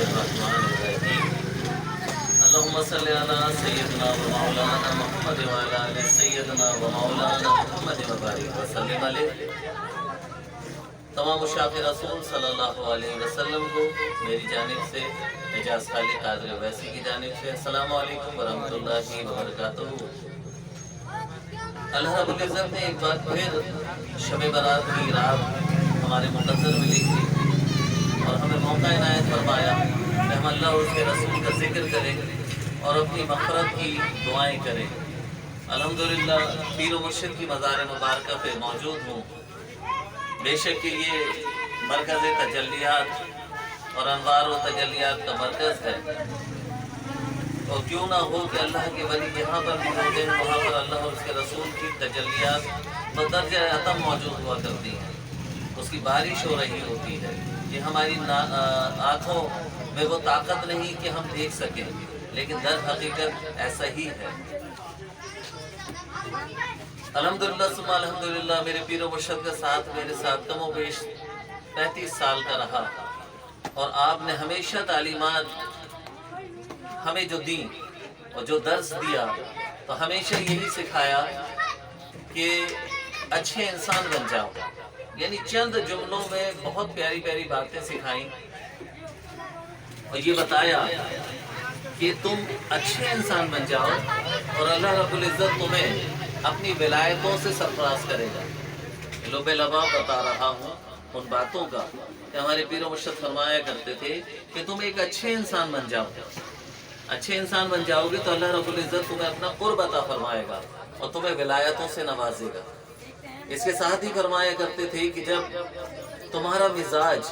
बिस्मिल्लाहिर्रहमानिर्रहीम। अल्लाहुम्मा सल्लि अला सय्यिदना व मौलाना मुहम्मद व अला आलि सय्यिदना व मौलाना मुहम्मद व बारिक व सल्लिम अलैहि। तमाम मुशाफ़िर रसूल सल्लल्लाहु अलैहि वसल्लम को मेरी जानिब से, एजाज खालिक कादिर वैसी की जानिब से अस्सलामु अलैकुम व रहमतुल्लाहि व बरकातुहू। अल्लाह रब्बुल इज़्ज़त ने एक बार फिर शब बारात की रात हमारे मुक़द्दर में लिखी और हमें मौका इनायत फरमाया कि हम अल्लाह और उसके रसूल का जिक्र करें और अपनी मग़फ़िरत की दुआएं करें। अल्हम्दुलिल्लाह पीर व मुर्शिद की मज़ार मुबारक पे मौजूद हूँ। बेशक कि ये मरकज़ तजल्लियात और अनवार व तजल्लियात का मरकज़ है, और क्यों ना हो कि अल्लाह के वली यहाँ पर मौजूद हैं, वहाँ पर अल्लाह और उसके रसूल की तजल्लियात बदर्जा अतम मौजूद हुआ करती हैं, उसकी बारिश हो रही होती है। ये हमारी आँखों में वो ताकत नहीं कि हम देख सकें, लेकिन दर हकीकत ऐसा ही है। अल्हम्दुलिल्लाह सुम्मा अल्हम्दुलिल्लाह मेरे पीर व मुर्शिद का साथ मेरे साथ कमो बेश 35 साल का रहा, और आपने हमेशा तालीमात हमें जो दी और जो दर्स दिया तो हमेशा यही सिखाया कि अच्छे इंसान बन जाओ। यानी चंद जुमलों में बहुत प्यारी प्यारी बातें सिखाई और ये बताया कि तुम अच्छे इंसान बन जाओ और अल्लाह रब्बुल इज़्ज़त तुम्हें अपनी विलायतों से सरफराज करेगा। लोबे लबा बता रहा हूँ उन बातों का कि हमारे पीर व मुर्शिद फरमाया करते थे कि तुम एक अच्छे इंसान बन जाओ। अच्छे इंसान बन जाओगे तो अल्लाह रब्बुल इज़्ज़त तुम्हें अपना क़ुर्ब अता फरमाएगा और तुम्हें विलायतों से नवाजेगा। इसके साथ ही फरमाया करते थे कि जब तुम्हारा मिजाज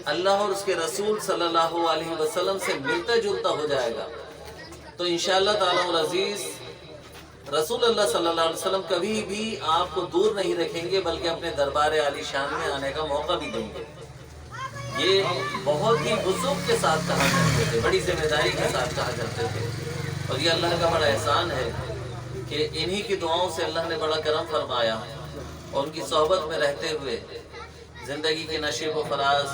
अल्लाह और उसके रसूल सल्लल्लाहु अलैहि वसल्लम से मिलता जुलता हो जाएगा तो इंशाअल्लाह ताला अल अज़ीज़ रसूल अल्लाह सल्लल्लाहु अलैहि वसल्लम कभी भी आपको दूर नहीं रखेंगे, बल्कि अपने दरबार आली शान में आने का मौका भी देंगे। ये बहुत ही वुज़ूह के साथ कहा करते थे, बड़ी जिम्मेदारी के साथ कहा करते थे, और ये अल्लाह का बड़ा एहसान है कि इन्हीं की दुआओं से अल्लाह ने बड़ा करम फरमाया और उनकी सोहबत में रहते हुए ज़िंदगी के नशे व फराज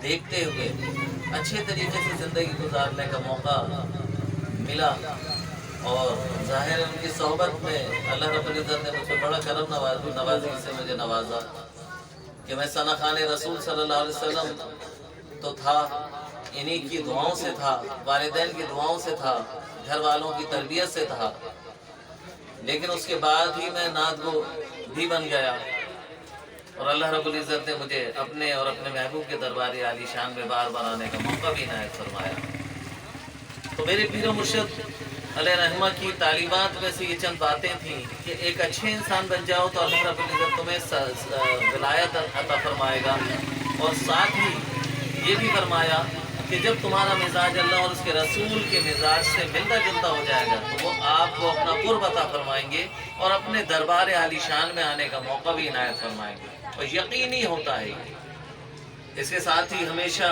देखते हुए अच्छे तरीके से ज़िंदगी गुजारने का मौका मिला। और ज़ाहिर उनकी सोहबत में अल्लाह रब्बुल इज़्ज़त ने मुझे बड़ा करम नवाजी से मुझे नवाजा कि मैं सना खाने रसूल सल्लल्लाहु अलैहि वसल्लम तो था, इन्हीं की दुआओं से था, वालिदैन की दुआओं से था, घर वालों की तरबियत से था, लेकिन उसके बाद ही मैं नादगो भी बन गया और अल्लाह रब्बुल इज़्ज़त ने मुझे अपने और अपने महबूब के दरबार आली शान में बार बार आने का मौका भी इनायत फरमाया। तो मेरे पीर व मुर्शिद अलैहि रहमा की तालीमात में से ये चंद बातें थी कि एक अच्छे इंसान बन जाओ तो अल्लाह रब्बुल इज़्ज़त तुम्हें विलायत अता फरमाएगा, और साथ ही ये भी फरमाया कि जब तुम्हारा मिजाज अल्लाह और उसके रसूल के मिजाज से मिलता जुलता हो जाएगा तो वो आपको अपना क़ुर्ब अता फरमाएंगे और अपने दरबार आली शान में आने का मौका भी इनायत फरमाएंगे, और यकीनी होता है। इसके साथ ही हमेशा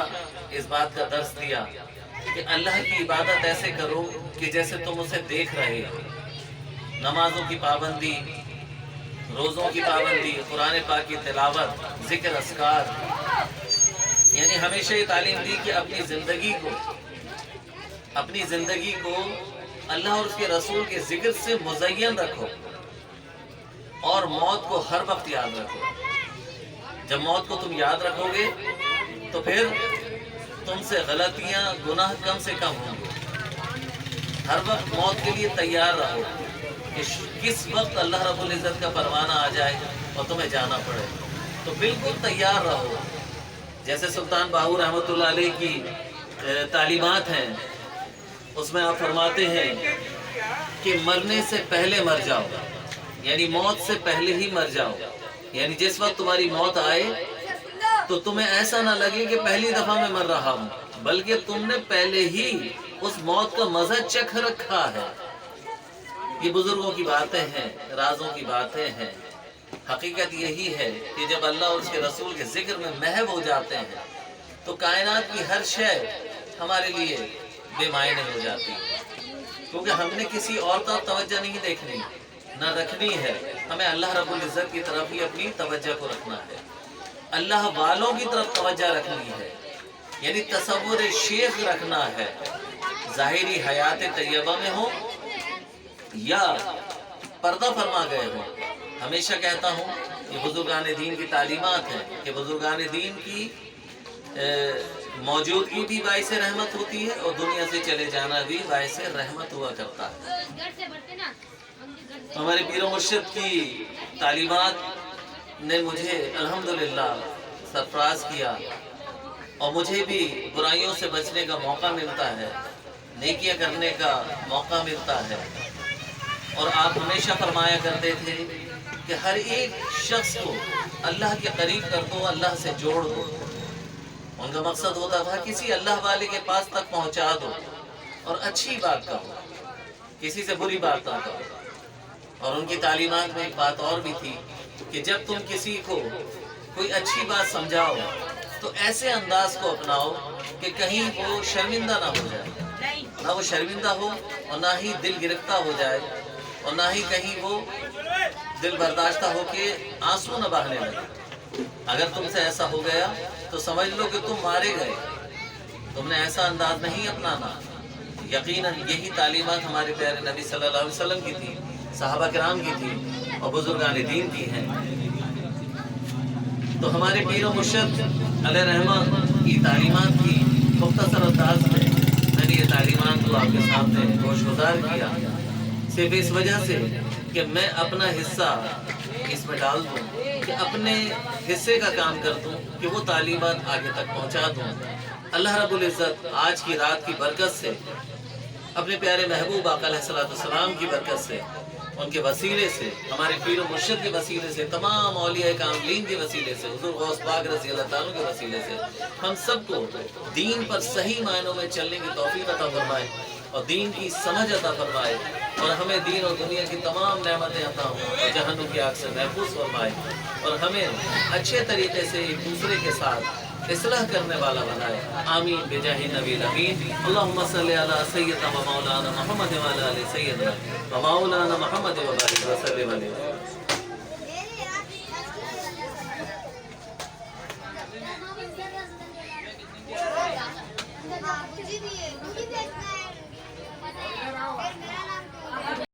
इस बात का दर्स दिया कि अल्लाह की इबादत ऐसे करो कि जैसे तुम उसे देख रहे हो। नमाजों की पाबंदी, रोज़ों की पाबंदी, कुरान पाक की तिलावत, ज़िक्र, अस्कार, यानी हमेशा ये तालीम दी कि अपनी ज़िंदगी को अल्लाह और उसके रसूल के ज़िक्र से मुज़य्यन रखो और मौत को हर वक्त याद रखो। जब मौत को तुम याद रखोगे तो फिर तुमसे गलतियां, गुनाह कम से कम होंगे। हर वक्त मौत के लिए तैयार रहो कि किस वक्त अल्लाह रब्बुल इज़्ज़त का परवाना आ जाए और तुम्हें जाना पड़े, तो बिल्कुल तैयार रहो। जैसे सुल्तान बाहू रहमतुल्लाह अलैह की तालीमात हैं, उसमें आप फरमाते हैं कि मरने से पहले मर जाओ, यानी मौत से पहले ही मर जाओ। यानी जिस वक्त तुम्हारी मौत आए तो तुम्हें ऐसा ना लगे कि पहली दफा मैं मर रहा हूँ, बल्कि तुमने पहले ही उस मौत का मजा चख रखा है। ये बुजुर्गों की बातें हैं, राजों की बातें हैं। हकीकत यही है कि जब अल्लाह और उसके रसूल के जिक्र में महव हो जाते हैं तो कायनात की हर शय हमारे लिए बेमायने हो जाती है, क्योंकि हमने किसी और तरफ तवज्जो नहीं देखनी न रखनी है। हमें अल्लाह रब्बुल इज़्ज़त की तरफ ही अपनी तवज्जो को रखना है, अल्लाह वालों की तरफ तवज्जो रखनी है। یعنی تصور شیخ رکھنا ہے، ظاہری حیات طیبہ میں ہو یا پردہ فرما گئے ہو۔ ہمیشہ کہتا ہوں کہ بزرگان دین کی تعلیمات ہیں کہ بزرگان دین کی موجودگی بھی باعث رحمت ہوتی ہے اور دنیا سے چلے جانا بھی باعث رحمت ہوا کرتا ہے۔ ہمارے پیر و مرشد کی تعلیمات نے مجھے الحمدللہ سرفراز کیا اور مجھے بھی برائیوں سے بچنے کا موقع ملتا ہے، نیکیاں کرنے کا موقع ملتا ہے۔ اور آپ ہمیشہ فرمایا کرتے تھے کہ ہر ایک شخص کو اللہ کے قریب کر دو، اللہ سے جوڑ دو۔ ان کا مقصد ہوتا تھا کسی اللہ والے کے پاس تک پہنچا دو اور اچھی بات کہو، کسی سے بری بات نہ کہو۔ اور ان کی تعلیمات میں ایک بات اور بھی تھی کہ جب تم کسی کو کوئی اچھی بات سمجھاؤ تو ایسے انداز کو اپناؤ کہ کہیں وہ شرمندہ نہ ہو جائے، نہ وہ شرمندہ ہو اور نہ ہی دل گرفتہ ہو جائے اور نہ ہی کہیں وہ دل برداشتہ ہو کے آنسو نہ بہنے لگے۔ اگر تم سے ایسا ہو گیا تو سمجھ لو کہ تم مارے گئے، تم نے ایسا انداز نہیں اپنانا۔ یقیناً یہی تعلیمات ہمارے پیارے نبی صلی اللہ علیہ وسلم کی تھی، صحابہ کرام کی تھی اور بزرگان دین کی ہیں۔ تو ہمارے پیر و مرشد علیہ رحمہ کی تعلیمات کی مختصر انداز میں میں نے یہ تعلیمات کو آپ کے سامنے گوش گزار کیا، صرف اس وجہ سے کہ میں اپنا حصہ اس میں ڈال دوں، کہ اپنے حصے کا کام کر دوں کہ وہ تعلیمات آگے تک پہنچا دوں۔ اللہ رب العزت آج کی رات کی برکت سے، اپنے پیارے محبوب آقا علیہ السلام کی برکت سے، ان کے وسیلے سے، ہمارے پیر و مرشد کے وسیلے سے، تمام اولیاء کاملین کے وسیلے سے، حضور غوث پاک رضی اللہ تعالیٰ کے وسیلے سے ہم سب کو دین پر صحیح معنوں میں چلنے کی توفیق عطا فرمائے اور دین کی سمجھ عطا فرمائے اور ہمیں دین اور دنیا کی تمام نعمتیں عطا ہوں اور جہنم کی آگ سے محفوظ فرمائے اور ہمیں اچھے طریقے سے ایک دوسرے کے ساتھ اصلاح کرنے والا بنائے۔ آمین بجاہ نبی الامین۔ اللہم صلی علی سیدنا و مولانا محمد و علی آل سیدنا و مولانا محمد و بارک وسلم علیہ۔